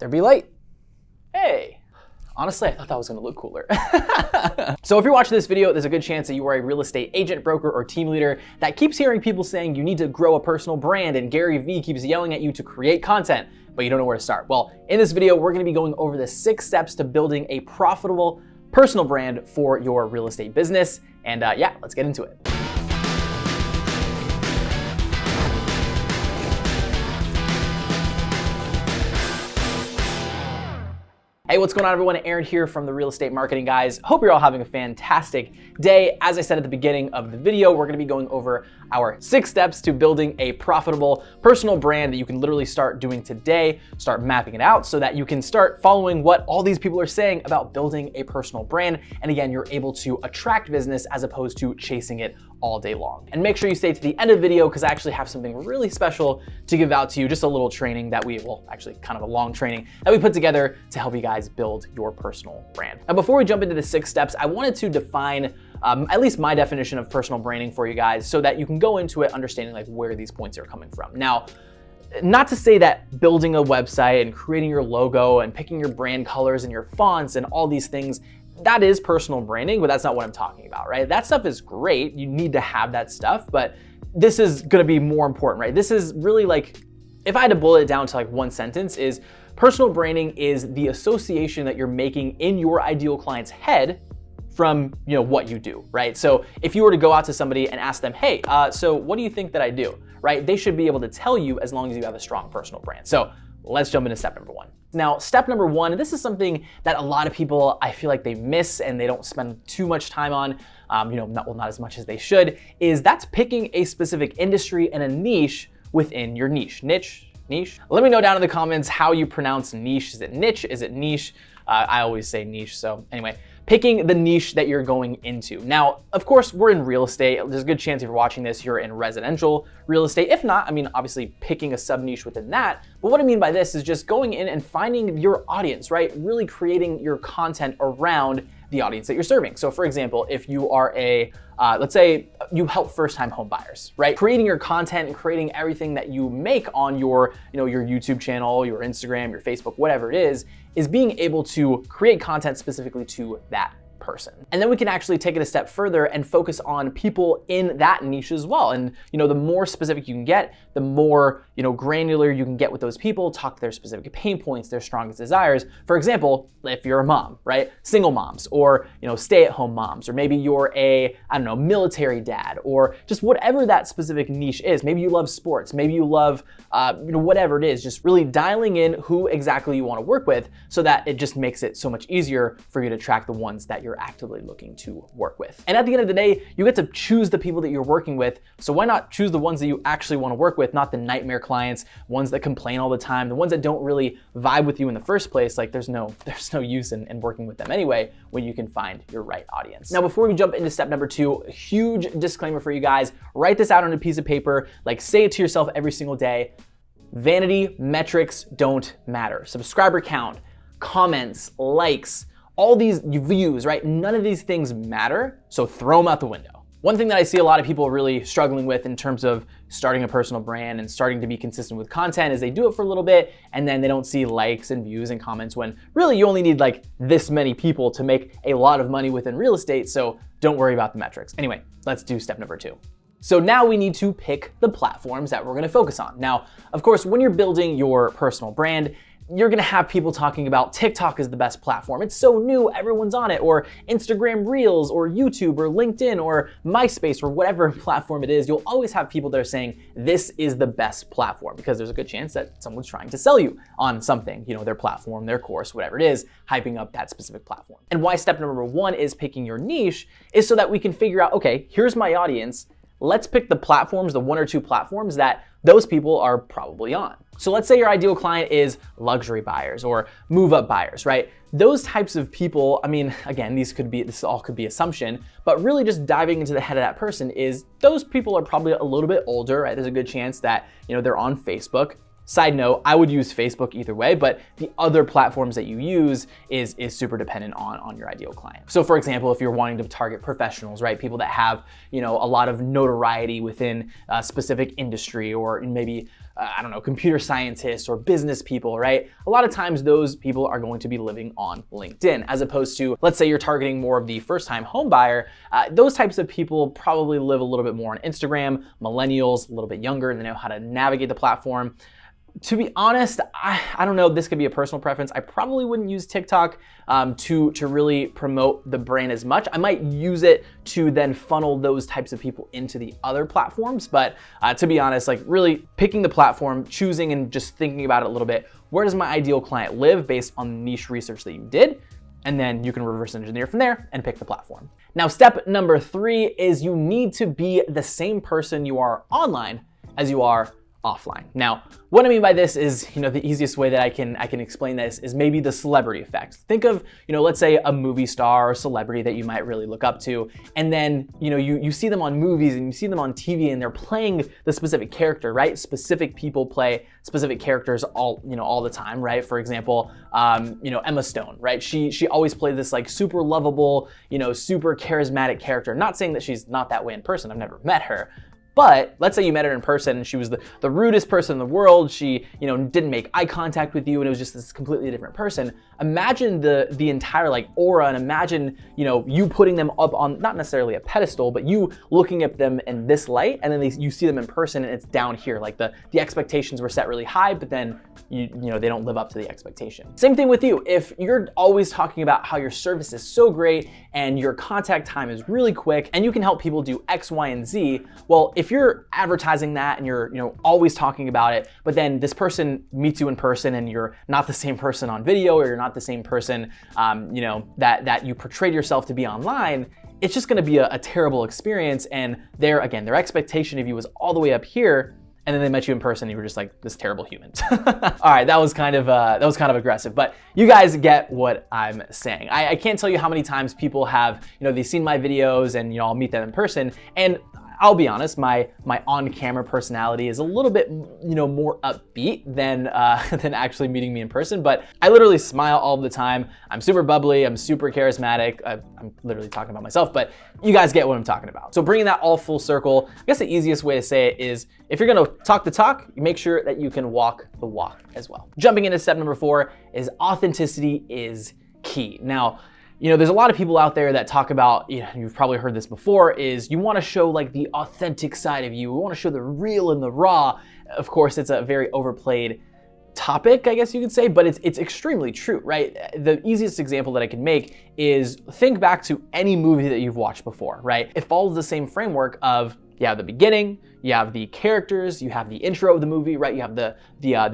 there be light. Hey. Honestly, I thought that was gonna look cooler. So if you're watching this video, there's a good chance that you are a real estate agent, broker, or team leader that keeps hearing people saying you need to grow a personal brand and Gary Vee keeps yelling at you to create content, but you don't know where to start. Well, in this video, we're gonna be going over the 6 steps to building a profitable personal brand for your real estate business. And yeah, let's get into it. Hey, what's going on everyone? Aaron here from the Real Estate Marketing Guys. Hope you're all having a fantastic day. As I said at the beginning of the video, we're gonna be going over our 6 steps to building a profitable personal brand that you can literally start doing today, start mapping it out so that you can start following what all these people are saying about building a personal brand. And again, you're able to attract business as opposed to chasing it all day long. And make sure you stay to the end of the video because I actually have something really special to give out to you, just a little training that actually kind of a long training that we put together to help you guys build your personal brand. Now, before we jump into the 6 steps, I wanted to define at least my definition of personal branding for you guys so that you can go into it understanding like where these points are coming from. Now, not to say that building a website and creating your logo and picking your brand colors and your fonts and all these things, that is personal branding, but that's not what I'm talking about, right? That stuff is great. You need to have that stuff, but this is gonna be more important, right? This is really like, if I had to boil it down to like one sentence, is personal branding is the association that you're making in your ideal client's head from what you do, right? So if you were to go out to somebody and ask them, hey, so what do you think that I do, right? They should be able to tell you as long as you have a strong personal brand. So let's jump into step number 1. Now, step number 1, this is something that a lot of people, I feel like they miss and they don't spend too much time on, not as much as they should, is that's picking a specific industry and a niche within your niche. Niche? Let me know down in the comments how you pronounce niche. Is it niche? Is it niche? I always say niche, so anyway. Picking the niche that you're going into. Now, of course, we're in real estate. There's a good chance if you're watching this, you're in residential real estate. If not, I mean, obviously picking a sub niche within that. But what I mean by this is just going in and finding your audience, right? Really creating your content around the audience that you're serving. So for example, if you are let's say you help first-time home buyers, right? Creating your content and creating everything that you make on your YouTube channel, your Instagram, your Facebook, whatever it is being able to create content specifically to that person. And then we can actually take it a step further and focus on people in that niche as well. And the more specific you can get, the more granular you can get with those people, talk their specific pain points, their strongest desires. For example, if you're a mom, right? Single moms, or stay-at-home moms, or maybe you're a, military dad, or just whatever that specific niche is. Maybe you love sports, maybe you love whatever it is, just really dialing in who exactly you want to work with so that it just makes it so much easier for you to track the ones that you're actively looking to work with. And at the end of the day, you get to choose the people that you're working with. So why not choose the ones that you actually want to work with, not the nightmare clients, ones that complain all the time, the ones that don't really vibe with you in the first place. Like there's no use in working with them anyway when you can find your right audience. Now, before we jump into step number 2, a huge disclaimer for you guys. Write this out on a piece of paper, like say it to yourself every single day. Vanity metrics don't matter. Subscriber count, comments, likes, all these views, right? None of these things matter, so throw them out the window. One thing that I see a lot of people really struggling with in terms of starting a personal brand and starting to be consistent with content is they do it for a little bit and then they don't see likes and views and comments when really you only need like this many people to make a lot of money within real estate, so don't worry about the metrics. Anyway, let's do step number 2. So now we need to pick the platforms that we're gonna focus on. Now, of course, when you're building your personal brand, you're gonna have people talking about TikTok is the best platform. It's so new, everyone's on it, or Instagram Reels, or YouTube, or LinkedIn, or MySpace, or whatever platform it is. You'll always have people that are saying this is the best platform because there's a good chance that someone's trying to sell you on something, their platform, their course, whatever it is, hyping up that specific platform. And why step number 1 is picking your niche is so that we can figure out, okay, here's my audience. Let's pick the platforms, the 1 or 2 platforms that those people are probably on. So let's say your ideal client is luxury buyers or move-up buyers, right? Those types of people, I mean, again, this all could be assumption, but really just diving into the head of that person is those people are probably a little bit older, right? There's a good chance that, they're on Facebook. Side note, I would use Facebook either way, but the other platforms that you use is super dependent on your ideal client. So for example, if you're wanting to target professionals, right? People that have, a lot of notoriety within a specific industry, or maybe, I don't know, computer scientists or business people, right? A lot of times those people are going to be living on LinkedIn, as opposed to, let's say you're targeting more of the first-time home buyer. Those types of people probably live a little bit more on Instagram, millennials, a little bit younger, they know how to navigate the platform. To be honest, I don't know, this could be a personal preference. I probably wouldn't use TikTok to really promote the brand as much. I might use it to then funnel those types of people into the other platforms. But to be honest, like really picking the platform, choosing and just thinking about it a little bit, where does my ideal client live based on the niche research that you did? And then you can reverse engineer from there and pick the platform. Now, step number 3 is you need to be the same person you are online as you are offline. Now, what I mean by this is, the easiest way that I can explain this is maybe the celebrity effect. Think of, let's say a movie star or celebrity that you might really look up to, and then, you see them on movies and you see them on TV and they're playing the specific character, right? Specific people play specific characters all the time, right? For example, Emma Stone, right? She always played this like super lovable, super charismatic character. Not saying that she's not that way in person. I've never met her. But let's say you met her in person and she was the rudest person in the world. She, didn't make eye contact with you and it was just this completely different person. Imagine the entire like aura, and imagine, you putting them up on not necessarily a pedestal, but you looking at them in this light, and then you see them in person and it's down here. Like the expectations were set really high, but then they don't live up to the expectation. Same thing with you. If you're always talking about how your service is so great and your contact time is really quick and you can help people do X, Y, and Z, well, if you're advertising that and you're always talking about it, but then this person meets you in person and you're not the same person on video, or you're not the same person that you portrayed yourself to be online, it's just going to be a terrible experience. And their expectation of you was all the way up here, and then they met you in person and you were just like this terrible human. All right, that was kind of aggressive, but you guys get what I'm saying. I can't tell you how many times people have, they've seen my videos and I'll meet them in person, and I'll be honest, my on-camera personality is a little bit, more upbeat than actually meeting me in person. But I literally smile all the time. I'm super bubbly. I'm super charismatic. I'm literally talking about myself, but you guys get what I'm talking about. So bringing that all full circle, I guess the easiest way to say it is, if you're gonna talk the talk, make sure that you can walk the walk as well. Jumping into step number 4 is authenticity is key. Now, there's a lot of people out there that talk about, you've probably heard this before, is you want to show like the authentic side of you. We want to show the real and the raw. Of course, it's a very overplayed topic, I guess you could say, but it's extremely true, right? The easiest example that I can make is think back to any movie that you've watched before, right? It follows the same framework of, you have the beginning, you have the characters, you have the intro of the movie, right? You have the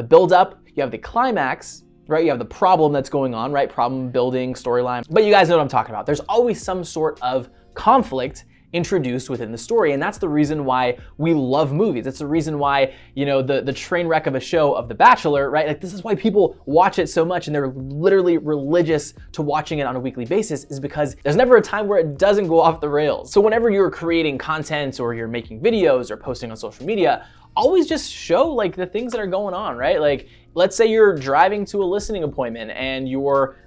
build up, you have the climax, right? You have the problem that's going on, right? Problem building, storyline. But you guys know what I'm talking about. There's always some sort of conflict introduced within the story. And that's the reason why we love movies. It's the reason why, the train wreck of a show of The Bachelor, right? Like, this is why people watch it so much and they're literally religious to watching it on a weekly basis, is because there's never a time where it doesn't go off the rails. So whenever you're creating content or you're making videos or posting on social media, always just show like the things that are going on, right? Like, let's say you're driving to a listing appointment and your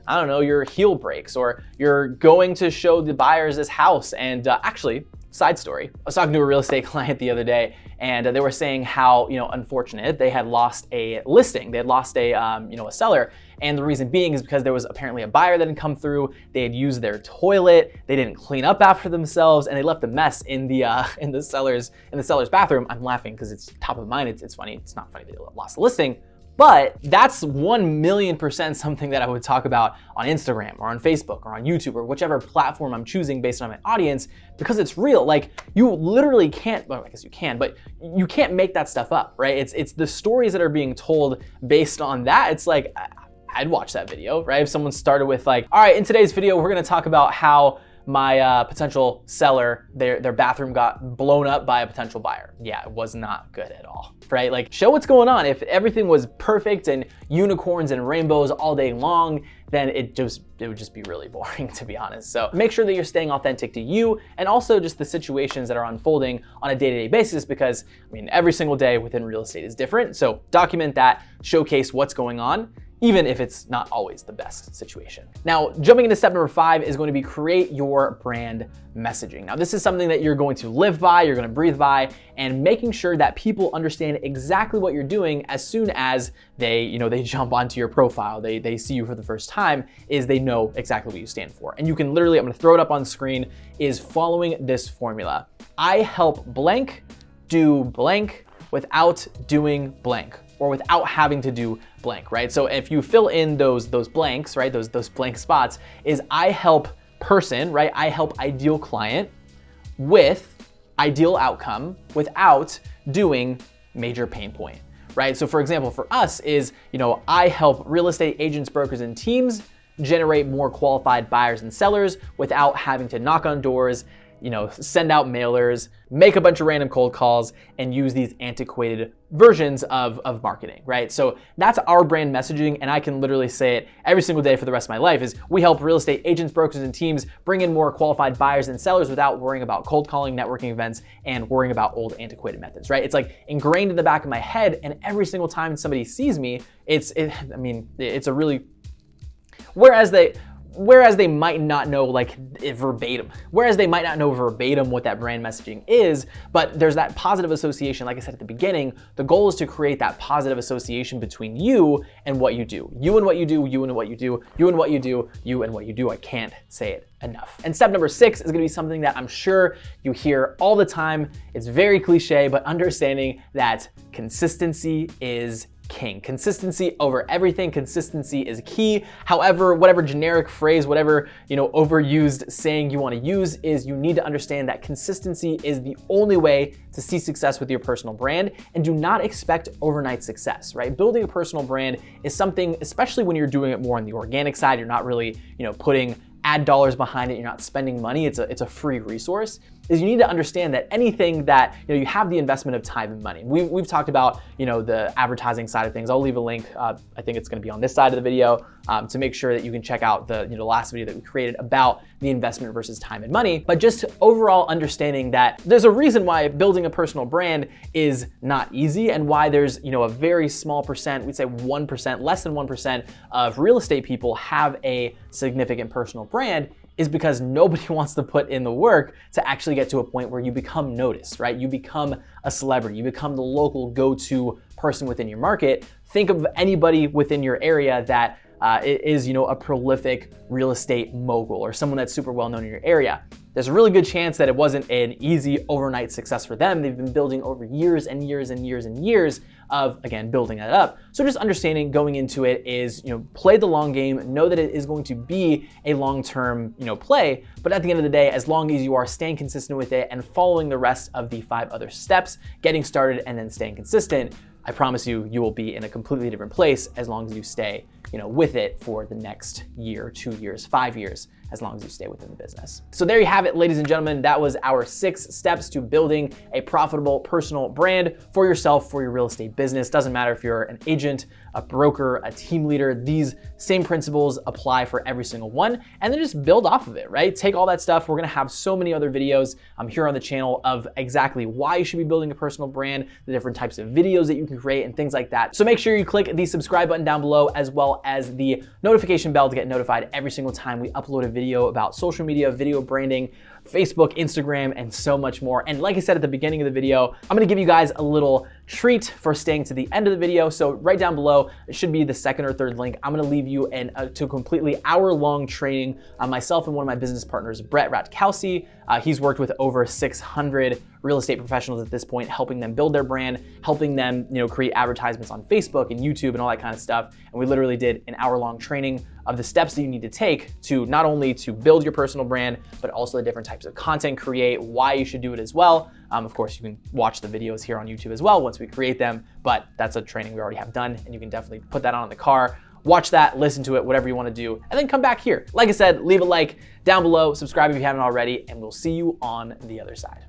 heel breaks, or you're going to show the buyers this house. And actually, side story, I was talking to a real estate client the other day, and they were saying how, unfortunate, they had lost a listing. They had lost a seller. And the reason being is because there was apparently a buyer that had come through. They had used their toilet. They didn't clean up after themselves, and they left a mess in the seller's bathroom. I'm laughing because it's top of mind. It's funny. It's not funny they lost the listing. But that's 1,000,000% something that I would talk about on Instagram or on Facebook or on YouTube or whichever platform I'm choosing based on my audience, because it's real. Like, you literally can't, well, I guess you can, but you can't make that stuff up, right? It's the stories that are being told based on that. It's like, I'd watch that video, right? If someone started with like, all right, in today's video, we're gonna talk about how my potential seller, their bathroom got blown up by a potential buyer. Yeah, it was not good at all, right? Like, show what's going on. If everything was perfect and unicorns and rainbows all day long, then it would just be really boring, to be honest. So make sure that you're staying authentic to you and also just the situations that are unfolding on a day-to-day basis, because I mean, every single day within real estate is different. So document that, showcase what's going on, even if it's not always the best situation. Now, jumping into step number 5 is going to be create your brand messaging. Now, this is something that you're going to live by, you're going to breathe by, and making sure that people understand exactly what you're doing as soon as they jump onto your profile, they see you for the first time, is they know exactly what you stand for. And you can literally, I'm going to throw it up on screen, is following this formula. I help blank do blank without doing blank, or without having to do blank, right? So if you fill in those blanks, right, those blank spots, is I help person, right? I help ideal client with ideal outcome without doing major pain point, right? So for example, for us is, I help real estate agents, brokers, and teams generate more qualified buyers and sellers without having to knock on doors, send out mailers, make a bunch of random cold calls, and use these antiquated versions of marketing, right? So that's our brand messaging, and I can literally say it every single day for the rest of my life, is we help real estate agents, brokers, and teams bring in more qualified buyers and sellers without worrying about cold calling, networking events, and worrying about old antiquated methods, right? It's like ingrained in the back of my head, and every single time somebody sees me, it's a really, whereas they might not know verbatim what that brand messaging is, but there's that positive association. Like I said at the beginning, the goal is to create that positive association between you and what you do. You and what you do, you and what you do, you and what you do, you and what you do. I can't say it enough. And step number 6 is gonna be something that I'm sure you hear all the time. It's very cliche, but understanding that consistency is king. Consistency over everything. Consistency is key. However, whatever generic phrase, whatever, overused saying you want to use, is you need to understand that consistency is the only way to see success with your personal brand, and do not expect overnight success, right? Building a personal brand is something, especially when you're doing it more on the organic side, you're not really, putting ad dollars behind it, you're not spending money, it's a free resource, is you need to understand that anything that, you have the investment of time and money. We've talked about, the advertising side of things. I'll leave a link, I think it's gonna be on this side of the video, to make sure that you can check out the last video that we created about the investment versus time and money. But just overall understanding that there's a reason why building a personal brand is not easy, and why there's, a very small percent, we'd say 1%, less than 1% of real estate people have a significant personal brand, is because nobody wants to put in the work to actually get to a point where you become noticed, right? You become a celebrity, you become the local go-to person within your market. Think of anybody within your area that is, a prolific real estate mogul, or someone that's super well known in your area. There's a really good chance that it wasn't an easy overnight success for them. They've been building over years and years and years and years of, again, building that up. So just understanding going into it is, play the long game, know that it is going to be a long-term, play, but at the end of the day, as long as you are staying consistent with it and following the rest of the 5 other steps, getting started and then staying consistent, I promise you, you will be in a completely different place as long as you stay, with it for the next year, 2 years, 5 years, as long as you stay within the business. So there you have it, ladies and gentlemen. That was our 6 steps to building a profitable personal brand for yourself, for your real estate business. Doesn't matter if you're an agent, a broker, a team leader, these same principles apply for every single one, and then just build off of it, right? Take all that stuff. We're gonna have so many other videos here on the channel of exactly why you should be building a personal brand, the different types of videos that you can create and things like that. So make sure you click the subscribe button down below, as well as the notification bell to get notified every single time we upload a video about social media, video branding, Facebook, Instagram, and so much more. And like I said at the beginning of the video, I'm gonna give you guys a little treat for staying to the end of the video. So right down below, it should be the 2nd or 3rd link. I'm gonna leave you to a completely hour-long training. Myself and one of my business partners, Brett Ratkowski, he's worked with over 600 real estate professionals at this point, helping them build their brand, helping them, create advertisements on Facebook and YouTube and all that kind of stuff. And we literally did an hour-long training of the steps that you need to take to not only to build your personal brand, but also the different types of content create, why you should do it as well. Of course, you can watch the videos here on YouTube as well once we create them, but that's a training we already have done, and you can definitely put that on in the car watch that, listen to it, whatever you want to do, and then come back here. Like I said, leave a like down below, subscribe if you haven't already, and we'll see you on the other side.